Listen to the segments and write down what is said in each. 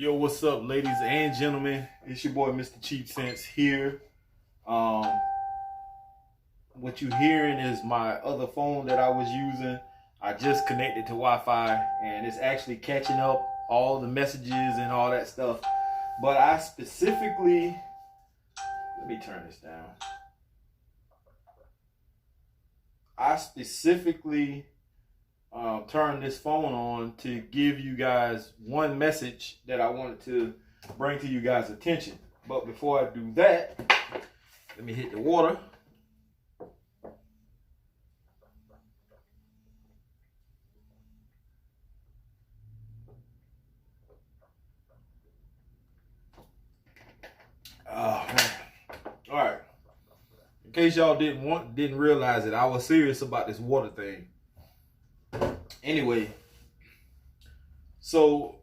Yo, what's up, ladies and gentlemen? It's your boy, Mr. Cheap Sense here. What you hearing is my other phone that I was using. I just connected to Wi-Fi, and it's actually catching up all the messages and all that stuff. But I specifically, let me turn this down. I specifically turned this phone on to give you guys one message that I wanted to bring to you guys' attention. But before I do that, let me hit the water. Oh man. All right. In case y'all didn't realize it, I was serious about this water thing. Anyway, so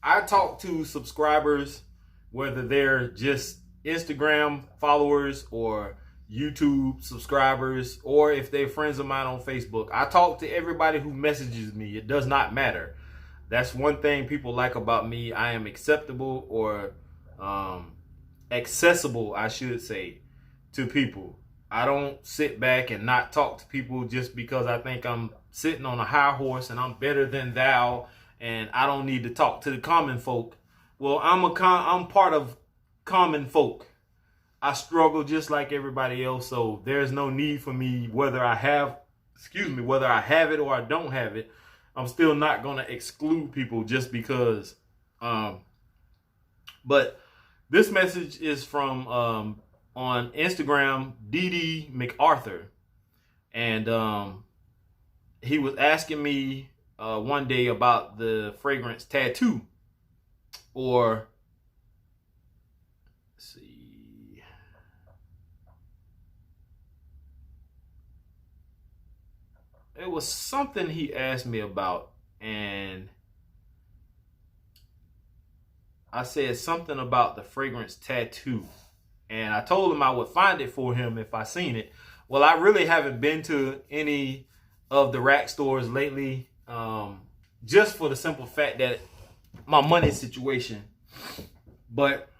I talk to subscribers, whether they're just Instagram followers or YouTube subscribers, or if they're friends of mine on Facebook. I talk to everybody who messages me. It does not matter. That's one thing people like about me. I am acceptable or accessible, I should say, to people. I don't sit back and not talk to people just because I think I'm sitting on a high horse and I'm better than thou and I don't need to talk to the common folk. Well, I'm part of common folk. I struggle just like everybody else, so there's no need for me, whether I have it or I don't have it. I'm still not going to exclude people just because. But this message is from on Instagram, DD MacArthur, and he was asking me one day about the fragrance Tattoo, or let's see, it was something he asked me about, and I said something about the fragrance Tattoo. And I told him I would find it for him if I seen it. Well, I really haven't been to any of the rack stores lately, just for the simple fact that my money situation. But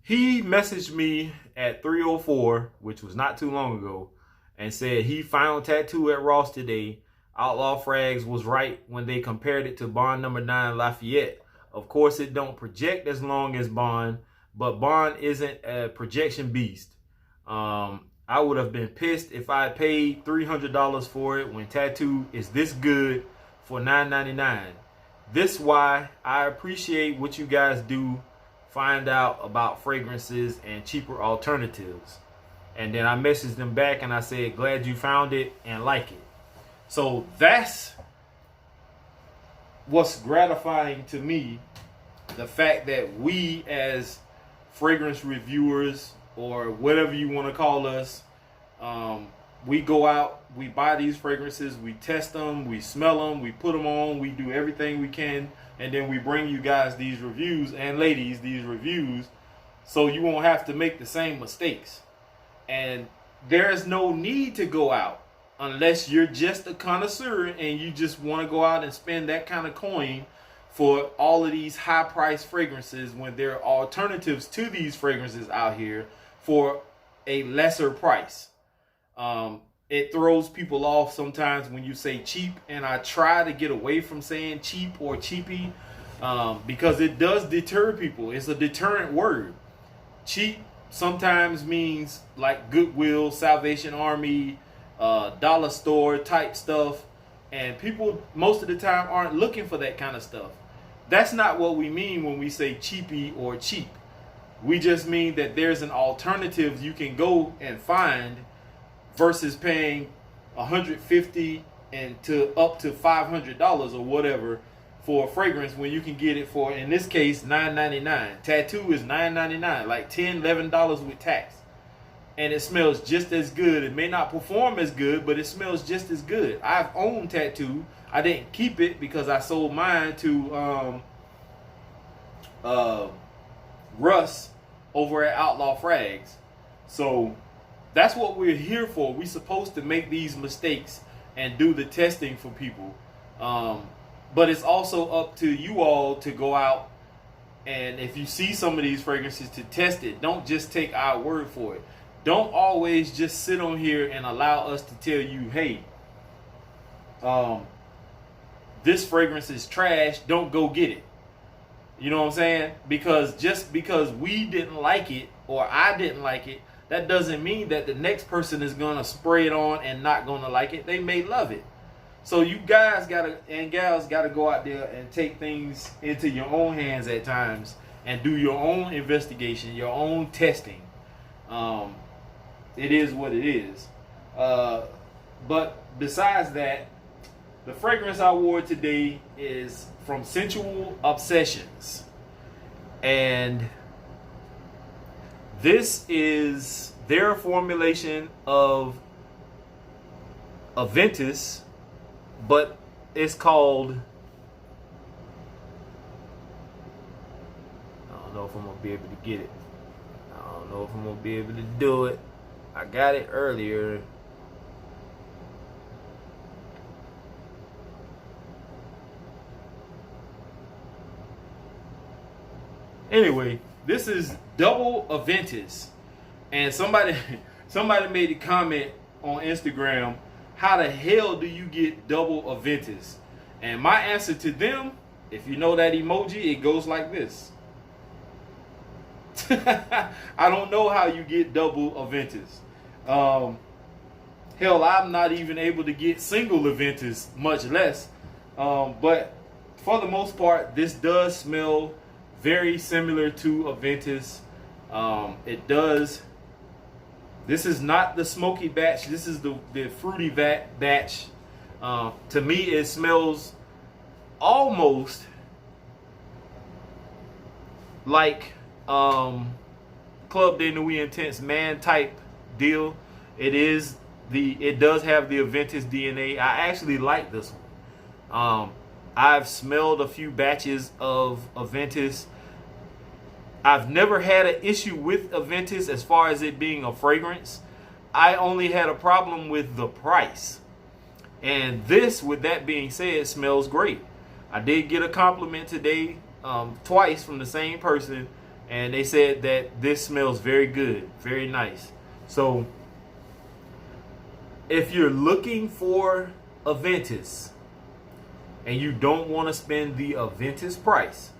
he messaged me at 3:04, which was not too long ago, and said he found Tattoo at Ross today. Outlaw Frags was right when they compared it to Bond number 9 Lafayette. Of course, it don't project as long as Bond, but Bond isn't a projection beast. I would have been pissed if I paid $300 for it when Tattoo is this good for $9.99. This why I appreciate what you guys do. Find out about fragrances and cheaper alternatives. And then I messaged them back and I said, glad you found it and like it. So that's what's gratifying to me. The fact that we as fragrance reviewers, or whatever you want to call us, we go out, we buy these fragrances, we test them, we smell them, we put them on, we do everything we can, and then we bring you guys these reviews, and ladies, these reviews, so you won't have to make the same mistakes. And there's no need to go out unless you're just a connoisseur and you just want to go out and spend that kind of coin for all of these high priced fragrances when there are alternatives to these fragrances out here for a lesser price. It throws people off sometimes when you say cheap, and I try to get away from saying cheap or cheapy, because it does deter people. It's a deterrent word. Cheap sometimes means like Goodwill, Salvation Army, dollar store type stuff, and people most of the time aren't looking for that kind of stuff. That's not what we mean when we say cheapy or cheap. We just mean that there's an alternative you can go and find versus paying $150 and to up to $500 or whatever for a fragrance when you can get it for, in this case, $9.99. Tattoo is $9.99, like $10, $11 with tax. And it smells just as good. It may not perform as good, but it smells just as good. I've owned Tattoo. I didn't keep it because I sold mine to Russ over at Outlaw Frags. So that's what we're here for. We're supposed to make these mistakes and do the testing for people. But it's also up to you all to go out, and if you see some of these fragrances, to test it. Don't just take our word for it. Don't always just sit on here and allow us to tell you, hey, this fragrance is trash, don't go get it. You know what I'm saying? Because just because we didn't like it or I didn't like it, that doesn't mean that the next person is going to spray it on and not going to like it. They may love it. So you guys and gals gotta go out there and take things into your own hands at times and do your own investigation, your own testing. It is what it is. But besides that, the fragrance I wore today is from Scentual Obsessions. And this is their formulation of Aventus, but it's called, I don't know if I'm going to be able to get it. I don't know if I'm going to be able to do it. I got it earlier. Anyway, this is double Aventus. And somebody made a comment on Instagram, how the hell do you get double Aventus? And my answer to them, if you know that emoji, it goes like this. I don't know how you get double Aventus. Hell, I'm not even able to get single Aventus, much less. But for the most part, this does smell very similar to Aventus. It does. This is not the smoky batch. This is the fruity batch. To me, it smells almost like Club de Nuit Intense Man type deal. It does have the Aventus DNA. I actually like this one. I've smelled a few batches of Aventus. I've never had an issue with Aventus as far as it being a fragrance. I only had a problem with the price. And this, with that being said, smells great. I did get a compliment today, twice from the same person, and they said that this smells very good, very nice. So if you're looking for Aventus and you don't want to spend the Aventus price,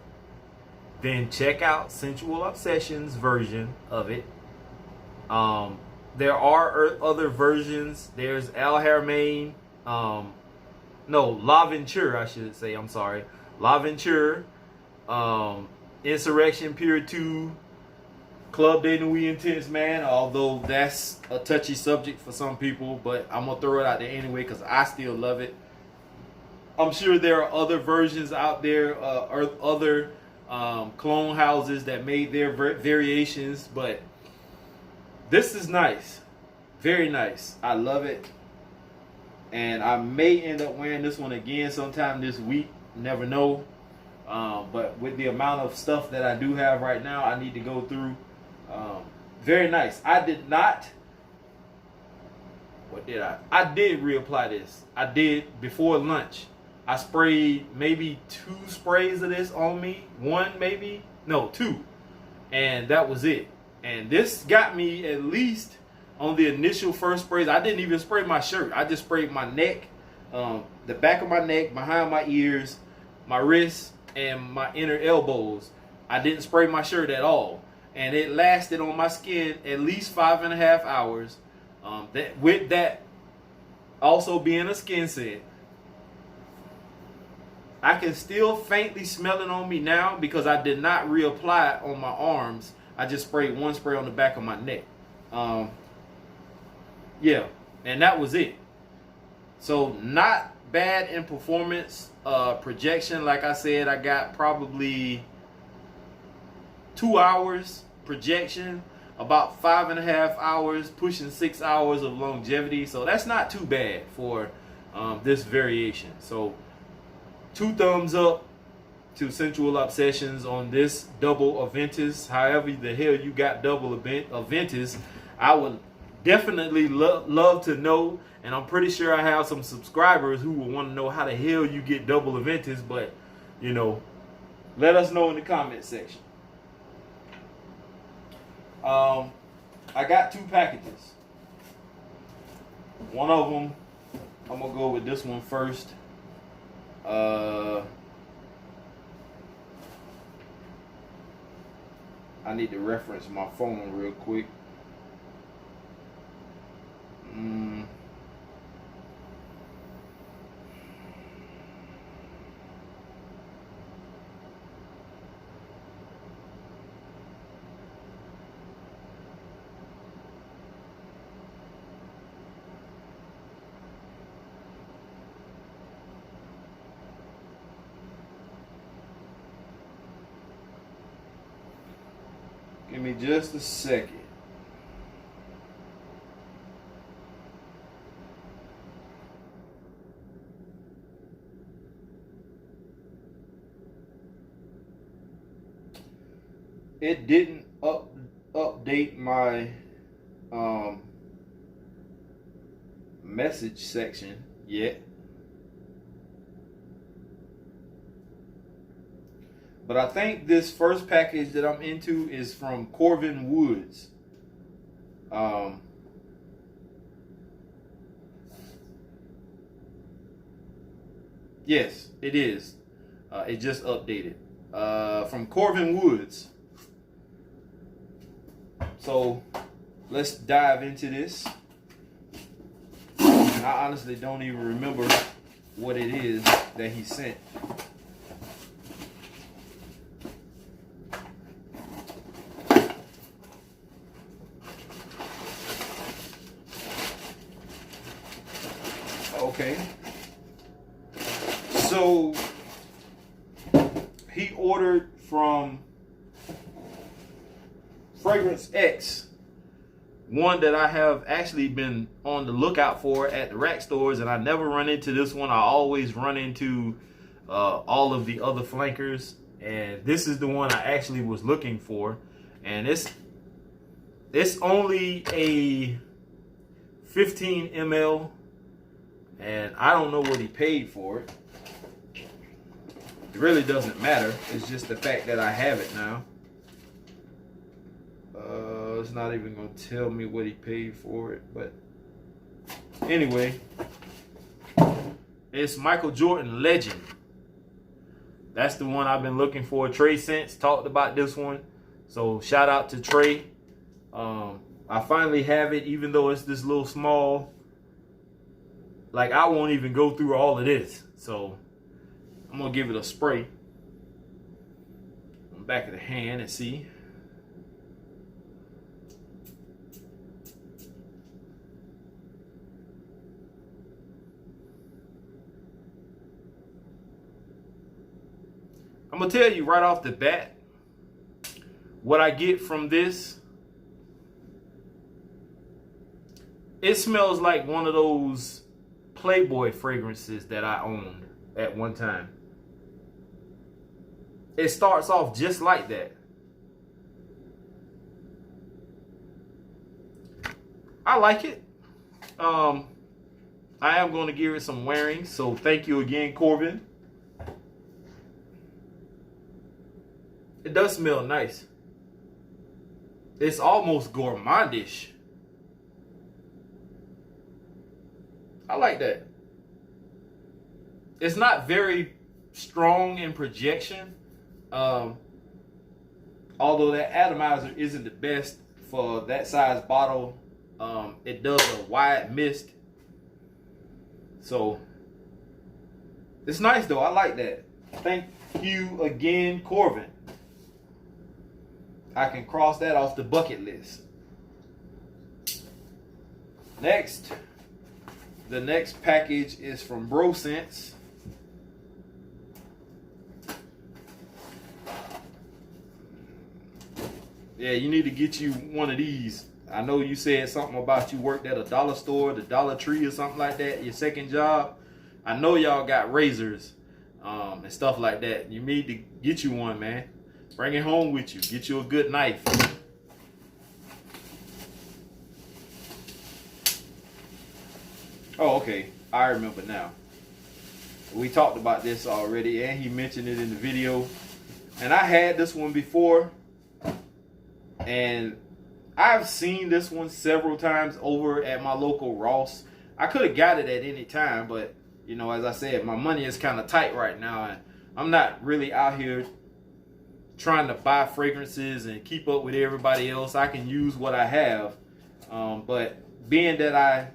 then check out Scentual Obsessions version of it. There are other versions. There's Al Haramain, L'Aventure, I should say. I'm sorry, L'Aventure, Insurrection Pure 2, Club de Nuit Intense Man. Although that's a touchy subject for some people, but I'm gonna throw it out there anyway because I still love it. I'm sure there are other versions out there, or other clone houses that made their variations, but this is nice, very nice. I love it, and I may end up wearing this one again sometime this week, never know. But with the amount of stuff that I do have right now, I need to go through. Very nice. I did not, what did I did reapply this. I did before lunch. I sprayed maybe 2 sprays of this on me. 1 maybe. No, 2. And that was it. And this got me at least on the initial first sprays. I didn't even spray my shirt. I just sprayed my neck, the back of my neck, behind my ears, my wrists, and my inner elbows. I didn't spray my shirt at all. And it lasted on my skin at least 5.5 hours. With that also being a skin set, I can still faintly smell it on me now because I did not reapply it on my arms. I just sprayed 1 spray on the back of my neck. Yeah, and that was it. So not bad in performance. Projection, like I said, I got probably 2 hours projection, about 5.5 hours, pushing 6 hours of longevity. So that's not too bad for this variation. So 2 thumbs up to Scentual Obsessions on this double Aventus. However the hell you got double Aventus, I would definitely love to know, and I'm pretty sure I have some subscribers who will want to know how the hell you get double Aventus, but you know, let us know in the comment section. I got 2 packages. One of them, I'm gonna go with this one first. I need to reference my phone real quick. Give me just a second. It didn't update my message section yet. But I think this first package that I'm into is from Corvin Woods. Yes, it is. It just updated. From Corvin Woods. So let's dive into this. I honestly don't even remember what it is that he sent. Okay. So he ordered from Fragrance X, one that I have actually been on the lookout for at the rack stores, and I never run into this one. I always run into all of the other flankers, and this is the one I actually was looking for. And it's only a 15 ml, and I don't know what he paid for it. It really doesn't matter. It's just the fact that I have it now. It's not even going to tell me what he paid for it, but anyway, it's Michael Jordan Legend. That's the one I've been looking for. Trey Sense talked about this one, so shout out to Trey. I finally have it, even though it's this little small. Like, I won't even go through all of this, so I'm gonna give it a spray on the back of the hand and see. I'm gonna tell you right off the bat what I get from this. It smells like one of those Playboy fragrances that I owned at one time. It starts off just like that. I like it. I am going to give it some wearing, so thank you again, Corvin. It does smell nice. It's almost gourmandish. I like that. It's not very strong in projection. Although that atomizer isn't the best for that size bottle. It does a wide mist. So it's nice though. I like that. Thank you again, Corvin. I can cross that off the bucket list. Next, the next package is from Bro Sense. Yeah, you need to get you one of these. I know you said something about you worked at a dollar store, the Dollar Tree or something like that, your second job. I know y'all got razors and stuff like that. You need to get you one, man. Bring it home with you. Get you a good knife. Oh, okay. I remember now. We talked about this already, and he mentioned it in the video. And I had this one before, and I've seen this one several times over at my local Ross. I could have got it at any time, but you know, as I said, my money is kind of tight right now, and I'm not really out here trying to buy fragrances and keep up with everybody else. I can use what I have, but being that I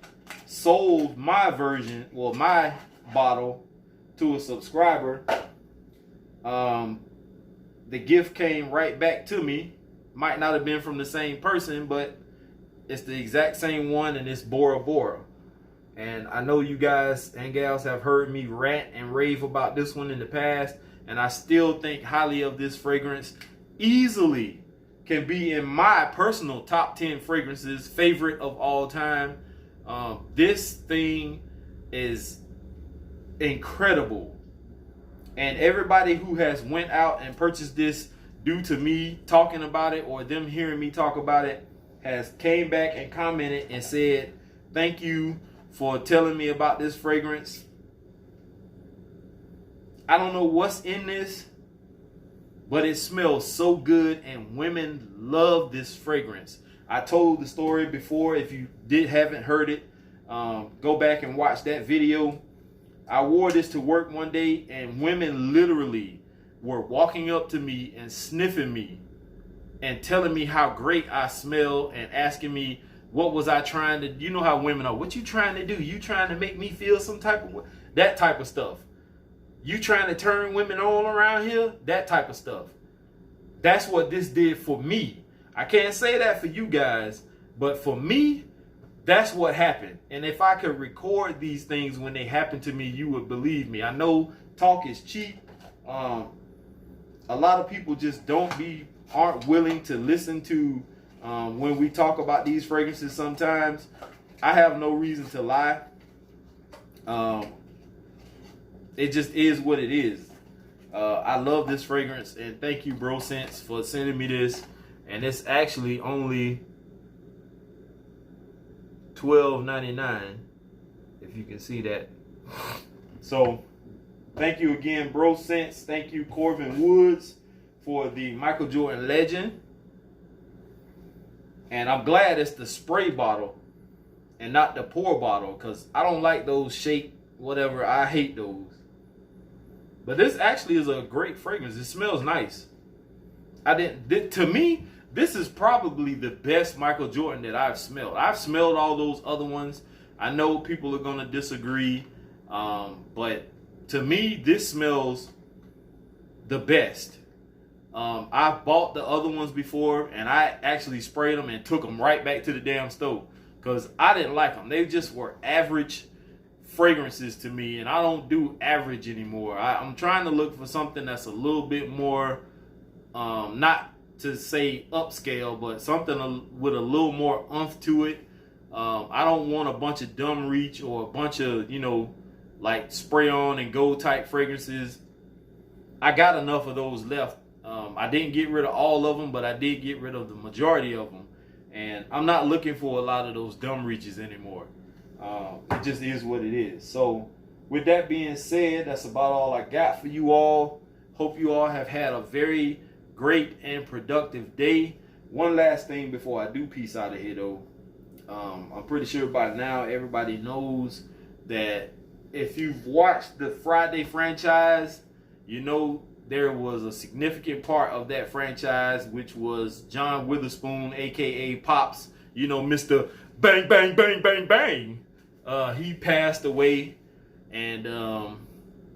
sold my version, well, my bottle to a subscriber, the gift came right back to me. Might not have been from the same person, but it's the exact same one, and it's Bora Bora. And I know you guys and gals have heard me rant and rave about this one in the past, and I still think highly of this fragrance. Easily can be in my personal top 10 fragrances, favorite of all time. This thing is incredible, and everybody who has went out and purchased this due to me talking about it or them hearing me talk about it has came back and commented and said, thank you for telling me about this fragrance. I don't know what's in this, but it smells so good, and women love this fragrance. I told the story before. If you haven't heard it, go back and watch that video. I wore this to work one day, and women literally were walking up to me and sniffing me and telling me how great I smell and asking me what was I trying to, you know how women are, what you trying to do? You trying to make me feel some type of, that type of stuff. You trying to turn women on around here? That type of stuff. That's what this did for me. I can't say that for you guys, but for me, that's what happened. And if I could record these things when they happen to me, you would believe me. I know talk is cheap. A lot of people just aren't willing to listen to when we talk about these fragrances sometimes. I have no reason to lie. It just is what it is. I love this fragrance, and thank you, Bro Sense, for sending me this. And it's actually only $12.99, if you can see that. So thank you again, Bro Sense. Thank you, Corvin Woods, for the Michael Jordan Legend. And I'm glad it's the spray bottle and not the pour bottle, because I don't like those shake whatever. I hate those. But this actually is a great fragrance. It smells nice. To me, this is probably the best Michael Jordan that I've smelled. I've smelled all those other ones. I know people are going to disagree. But to me, this smells the best. I've bought the other ones before, and I actually sprayed them and took them right back to the damn stove because I didn't like them. They just were average fragrances to me, and I don't do average anymore. I'm trying to look for something that's a little bit more, not to say upscale, but something with a little more oomph to it. I don't want a bunch of dumb reach or a bunch of, like spray on and go type fragrances. I got enough of those left. I didn't get rid of all of them, but I did get rid of the majority of them. And I'm not looking for a lot of those dumb reaches anymore. It just is what it is. So with that being said, that's about all I got for you all. Hope you all have had a very great and productive day. One last thing before I do peace out of here though. I'm pretty sure by now everybody knows that if you've watched the Friday franchise, you know there was a significant part of that franchise, which was John Witherspoon, aka Pops, Mr. Bang, Bang, Bang, Bang, Bang. He passed away, and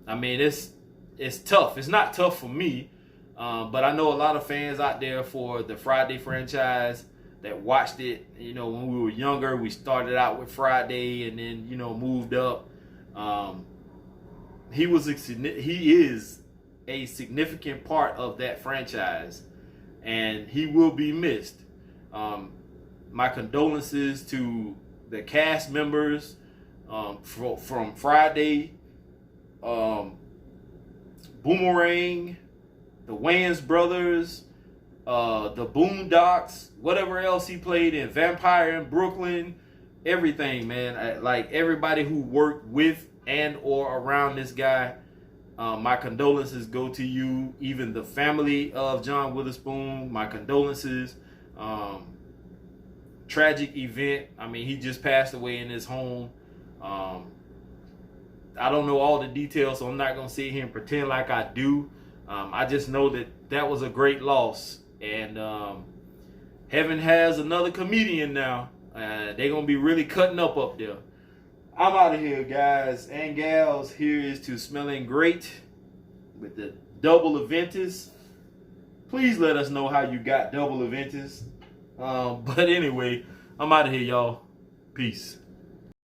I mean, it's tough. It's not tough for me, but I know a lot of fans out there for the Friday franchise that watched it. When we were younger, we started out with Friday, and then moved up. He is a significant part of that franchise, and he will be missed. My condolences to the cast members from Friday, Boomerang, the Wayans brothers, the Boondocks, whatever else he played in, Vampire in Brooklyn, everything, man. Like everybody who worked with and or around this guy, my condolences go to you. Even the family of John Witherspoon, my condolences. Tragic event. I mean, he just passed away in his home. I don't know all the details, so I'm not going to sit here and pretend like I do. I just know that that was a great loss. And heaven has another comedian now. They're going to be really cutting up there. I'm out of here, guys and gals. Here is to smelling great with the double Aventus. Please let us know how you got double Aventus. But anyway, I'm out of here, y'all. Peace.